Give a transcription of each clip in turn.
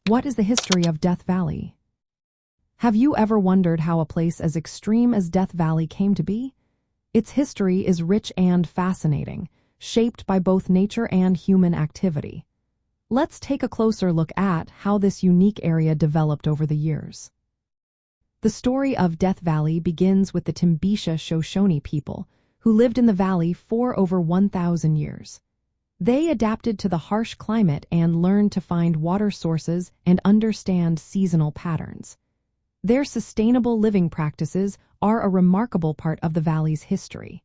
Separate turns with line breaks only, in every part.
What is the history of Death Valley? Have you ever wondered how a place as extreme as Death Valley came to be? Its history is rich and fascinating, shaped by both nature and human activity. Let's take a closer look at how this unique area developed over the years. The story of Death Valley begins with the Timbisha Shoshone people, who lived in the valley for over 1,000 years. They adapted to the harsh climate and learned to find water sources and understand seasonal patterns. Their sustainable living practices are a remarkable part of the valley's history.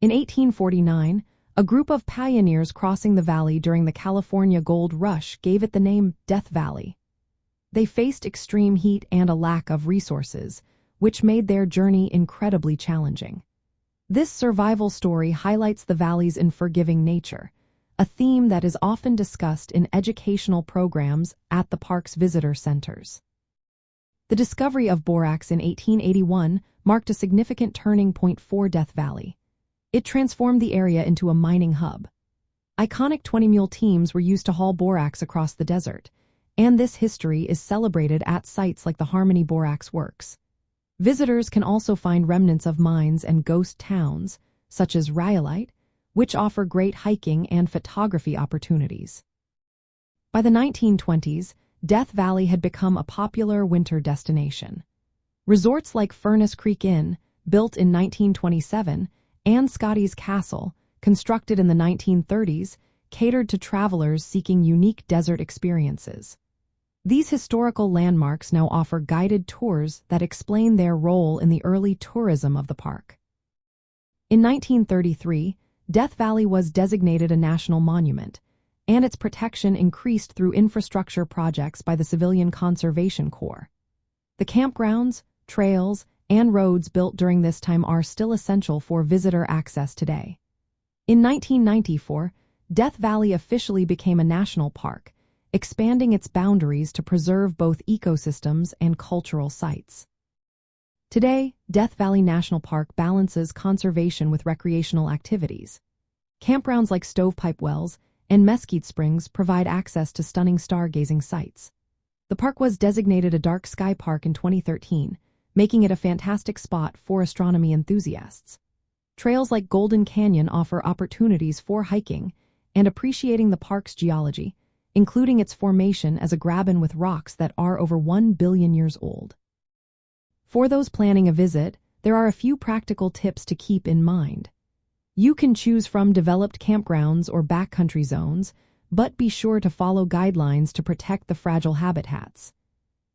In 1849, a group of pioneers crossing the valley during the California Gold Rush gave it the name Death Valley. They faced extreme heat and a lack of resources, which made their journey incredibly challenging. This survival story highlights the valley's unforgiving nature, a theme that is often discussed in educational programs at the park's visitor centers. The discovery of borax in 1881 marked a significant turning point for Death Valley. It transformed the area into a mining hub. Iconic 20-mule teams were used to haul borax across the desert, and this history is celebrated at sites like the Harmony Borax Works. Visitors can also find remnants of mines and ghost towns, such as Rhyolite, which offer great hiking and photography opportunities. By the 1920s, Death Valley had become a popular winter destination. Resorts like Furnace Creek Inn, built in 1927, and Scottys Castle, constructed in the 1930s, catered to travelers seeking unique desert experiences. These historical landmarks now offer guided tours that explain their role in the early tourism of the park. In 1933, Death Valley was designated a national monument, and its protection increased through infrastructure projects by the Civilian Conservation Corps. The campgrounds, trails, and roads built during this time are still essential for visitor access today. In 1994, Death Valley officially became a national park, expanding its boundaries to preserve both ecosystems and cultural sites. Today, Death Valley National Park balances conservation with recreational activities. Campgrounds like Stovepipe Wells and Mesquite Springs provide access to stunning stargazing sites. The park was designated a dark sky park in 2013, making it a fantastic spot for astronomy enthusiasts. Trails like Golden Canyon offer opportunities for hiking and appreciating the park's geology, including its formation as a graben with rocks that are over 1 billion years old. For those planning a visit, there are a few practical tips to keep in mind. You can choose from developed campgrounds or backcountry zones, but be sure to follow guidelines to protect the fragile habitats.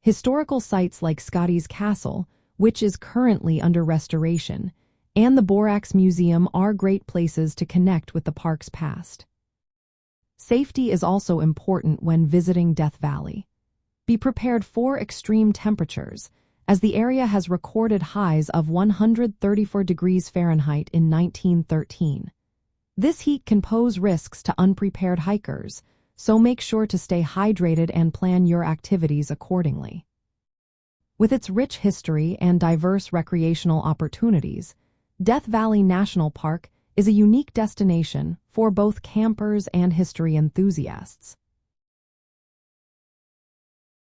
Historical sites like Scottys Castle, which is currently under restoration, and the Borax Museum are great places to connect with the park's past. Safety is also important when visiting Death Valley. Be prepared for extreme temperatures, as the area has recorded highs of 134 degrees Fahrenheit in 1913. This heat can pose risks to unprepared hikers, so make sure to stay hydrated and plan your activities accordingly. With its rich history and diverse recreational opportunities, Death Valley National Park is a unique destination for both campers and history enthusiasts.